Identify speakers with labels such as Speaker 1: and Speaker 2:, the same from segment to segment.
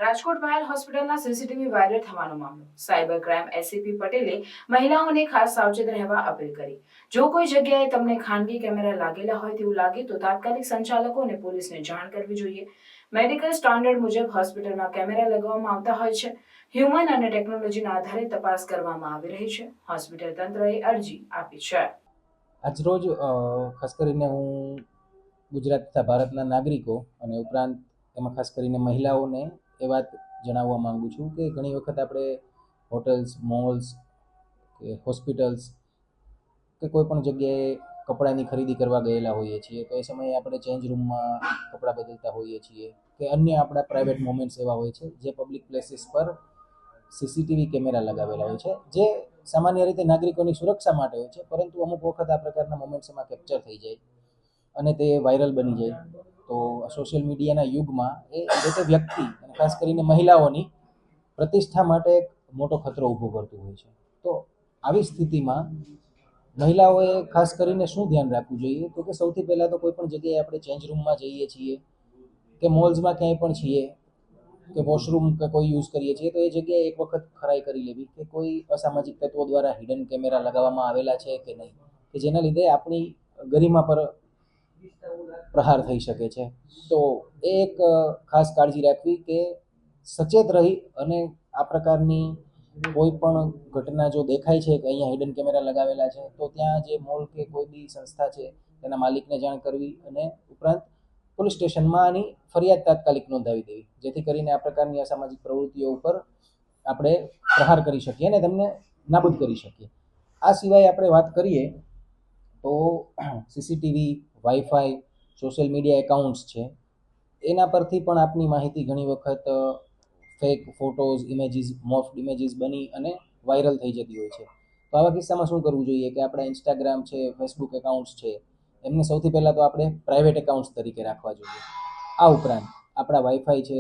Speaker 1: Rajkot vial હોસ્પિટલના CCTV viral થવાનો મામલો. સાયબર ક્રાઇમ એસીપી પટેલે મહિલાઓને ખાસ સાવચેત રહેવા અપીલ કરી. જો કોઈ જગ્યાએ તમને ખાનગી કેમેરા લાગેલા હોય તેવું લાગે તો તાત્કાલિક સંચાલકો અને પોલીસને જાણ કરવી જોઈએ. મેડિકલ સ્ટાન્ડર્ડ મુજબ હોસ્પિટલમાં કેમેરા લગાવવામાં આવતા હોય છે. હ્યુમન અને ટેકનોલોજીના આધારે તપાસ કરવામાં આવી રહી છે. હોસ્પિટલ તંત્રએ અરજી આપી છે.
Speaker 2: આજરોજ ખાસ કરીને હું ગુજરાત તથા ભારતના નાગરિકો અને ઉપરાંત એમાં ખાસ કરીને મહિલાઓને એ વાત જણાવવા માંગુ છું કે ઘણી વખત આપણે હોટલ્સ, મોલ્સ કે હોસ્પિટલ્સ કે કોઈ પણ જગ્યાએ કપડાની ખરીદી કરવા ગયેલા હોઈએ છીએ તો એ સમયે આપણે ચેન્જ રૂમમાં કપડાં બદલતા હોઈએ છીએ કે અન્ય આપણા પ્રાઇવેટ મોમેન્ટ્સ એવા હોય છે જે પબ્લિક પ્લેસીસ પર સીસીટીવી કેમેરા લગાવેલા હોય છે જે સામાન્ય રીતે નાગરિકોની સુરક્ષા માટે હોય છે, પરંતુ અમુક વખત આ પ્રકારના મોમેન્ટ્સ એમાં કેપ્ચર થઈ જાય અને તે વાયરલ બની જાય તો સોશિયલ મીડિયાના યુગમાં એ જે તે વ્યક્તિ અને ખાસ કરીને મહિલાઓની પ્રતિષ્ઠા માટે એક મોટો ખતરો ઊભો કરતું હોય છે. તો આવી સ્થિતિમાં મહિલાઓએ ખાસ કરીને શું ધ્યાન રાખવું જોઈએ તો કે સૌથી પહેલાં તો કોઈ પણ જગ્યાએ આપણે ચેન્જ રૂમમાં જઈએ છીએ કે મોલ્સમાં ક્યાંય પણ છીએ કે વોશરૂમ કે કોઈ યુઝ કરીએ છીએ તો એ જગ્યાએ એક વખત ખરાઈ કરી લેવી કે કોઈ અસામાજિક તત્વો દ્વારા હિડન કેમેરા લગાવવામાં આવેલા છે કે નહીં, કે જેના લીધે આપણી ગરિમા પર પ્રહાર થઈ શકે છે. તો એ એક ખાસ કાળજી રાખવી કે સચેત રહી અને આ પ્રકારની કોઈ પણ ઘટના જો દેખાય છે કે અહીંયા હિડન કેમેરા લગાવેલા છે તો ત્યાં જે મોલ કે કોઈ બી સંસ્થા છે તેના માલિકને જાણ કરવી અને ઉપરાંત પોલીસ સ્ટેશનમાં આની ફરિયાદ તાત્કાલિક નોંધાવી દેવી, જેથી કરીને આ પ્રકારની અસામાજિક પ્રવૃત્તિઓ ઉપર આપણે પ્રહાર કરી શકીએ અને તેમને નાબૂદ કરી શકીએ. આ સિવાય આપણે વાત કરીએ તો CCTV, wifi, social media accounts છે એના પરથી પણ આપની માહિતી ઘણી વખત ફેક ફોટોઝ, ઇમેજીસ, મોફ્ડ ઇમેજીસ બની અને વાયરલ થઈ જતી હોય છે. તો આવા કિસ્સામાં શું કરવું જોઈએ કે આપણા ઇન્સ્ટાગ્રામ છે, ફેસબુક એકાઉન્ટ્સ છે એમને સૌથી પહેલાં તો આપણે પ્રાઇવેટ એકાઉન્ટ્સ તરીકે રાખવા જોઈએ. આ ઉપરાંત આપણા વાઈફાઈ છે,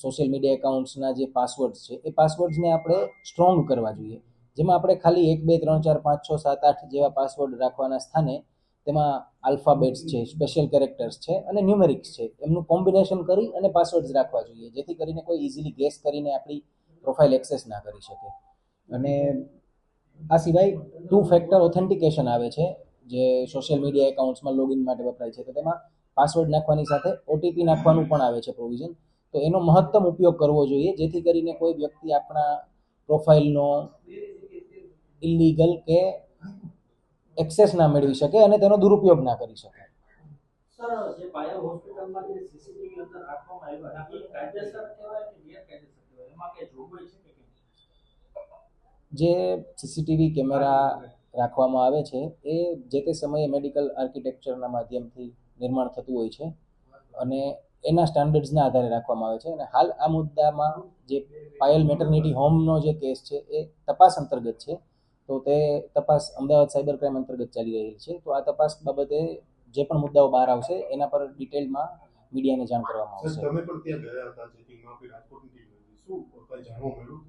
Speaker 2: સોશિયલ મીડિયા એકાઉન્ટ્સના જે પાસવર્ડ્સ છે એ પાસવર્ડ્સને આપણે સ્ટ્રોંગ કરવા જોઈએ, જેમાં આપણે ખાલી 1 2 3 4 5 6 7 8 જેવા પાસવર્ડ રાખવાના સ્થાને તેમાં આલ્ફાબેટ્સ છે, સ્પેશિયલ કેરેક્ટર્સ છે અને ન્યુમેરિક્સ છે એમનું કોમ્બિનેશન કરી અને પાસવર્ડ્સ રાખવા જોઈએ, જેથી કરીને કોઈ ઇઝીલી ગેસ કરીને આપણી પ્રોફાઇલ એક્સેસ ના કરી શકે. અને આ સિવાય 2 ફેક્ટર ઓથેન્ટિકેશન આવે છે જે સોશિયલ મીડિયા એકાઉન્ટ્સમાં લોગિન માટે વપરાય છે, તો તેમાં પાસવર્ડ નાખવાની સાથે ઓટીપી નાખવાનું પણ આવે છે પ્રોવિઝન. તો એનો મહત્તમ ઉપયોગ કરવો જોઈએ જેથી કરીને કોઈ વ્યક્તિ આપણા પ્રોફાઇલનો ઇલીગલ કે એક્સેસ ના મેળવી શકે અને તેનો દુરુપયોગ ના કરી શકે.
Speaker 3: સર, જે પાયલ હોસ્પિટલમાં જે સીસીટીવી અંદર રાખવામાં આવ્યા એ કાયદેસર કહેવાય કે ગેરકાયદેસર કહેવાય, એમાં કઈ જોગવાઈ છે કે
Speaker 2: જે સીસીટીવી કેમેરા રાખવામાં આવે છે એ જે તે સમયે મેડિકલ આર્કિટેક્ચરના માધ્યમથી નિર્માણ થતું હોય છે અને એના સ્ટાન્ડર્ડ્સના આધારે રાખવામાં આવે છે. અને હાલ આ મુદ્દામાં જે પાયલ મેટર્નિટી હોમનો જે કેસ છે એ તપાસ અંતર્ગત છે, તો તે તપાસ અમદાવાદ સાયબર ક્રાઇમ અંતર્ગત ચાલી રહેલી છે. તો આ તપાસ બાબતે જે પણ મુદ્દાઓ બહાર આવશે એના પર ડિટેલમાં મીડિયાને જાણ કરવામાં આવશે.
Speaker 4: તમે પણ ત્યાં ગયા હતા ચેકિંગમાં, કોઈ રાજકોટની ટીમ હતી, શું કઈ જાણવા મળ્યું?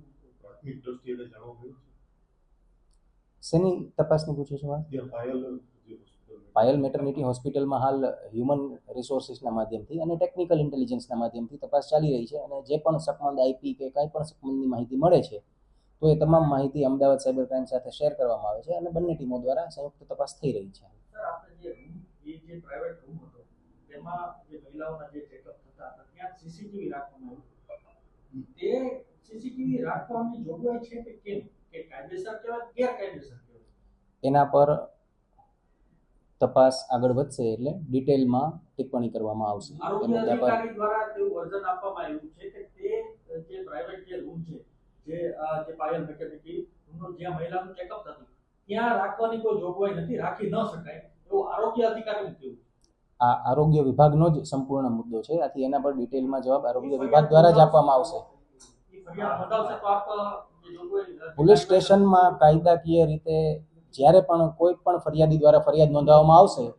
Speaker 4: પ્રાથમિક દ્રષ્ટિએ કઈ જાણવા મળ્યું?
Speaker 2: શેની તપાસની પૂછો છો? પાયલ મેટર્નિટી હોસ્પિટલમાં હાલ હ્યુમન રિસોર્સિસના માધ્યમથી અને ટેકનિકલ ઇન્ટેલિજન્સના માધ્યમથી તપાસ ચાલી રહી છે અને જે પણ શકમંદ આઈપી કે કાંઈ પણ શકમંદની માહિતી મળે છે તો એ તમામ માહિતી અમદાવાદ સાયબર ક્રાઇમ સાથે શેર કરવામાં આવે છે અને બંને ટીમો દ્વારા સંયુક્ત તપાસ થઈ રહી છે.
Speaker 3: સર, આપણે જે પ્રાઇવેટ રૂમ હતો તેમાં જે મહિલાઓના જે ચેકઅપ થતા હતા ત્યાં સીસીટીવી રાખવામાં આવ્યું, તે સીસીટીવી રાખવાની જોગવાઈ છે કે કેમ, કે કાયદેસર કહેવાય ગેરકાયદેસર કહેવાય?
Speaker 2: એના પર તપાસ આગળ વધશે એટલે ડિટેલમાં ટિપ્પણી કરવામાં આવશે.
Speaker 3: આરોગ્ય અધિકારી દ્વારા તેવું વર્ઝન આપવામાં આવ્યું છે કે તે જે પ્રાઇવેટ જે રૂમ છે જે પાયલ મેટર્નિટી રૂમનો જ્યાં મહિલાનું ચેકઅપ થતું ત્યાં રાખવાની કોઈ જોગવાઈ નથી, રાખી ન શકાય એવું આરોગ્ય અધિકારીનું કહેવું.
Speaker 2: આ આરોગ્ય વિભાગનો જ સંપૂર્ણ મુદ્દો છે, આથી એના પર ડિટેલમાં જવાબ આરોગ્ય વિભાગ દ્વારા જ આપવામાં આવશે. પોલીસ સ્ટેશનમાં કાયદાકીય રીતે જ્યારે પણ કોઈ પણ ફરિયાદી દ્વારા ફરિયાદ નોંધાવવામાં આવશે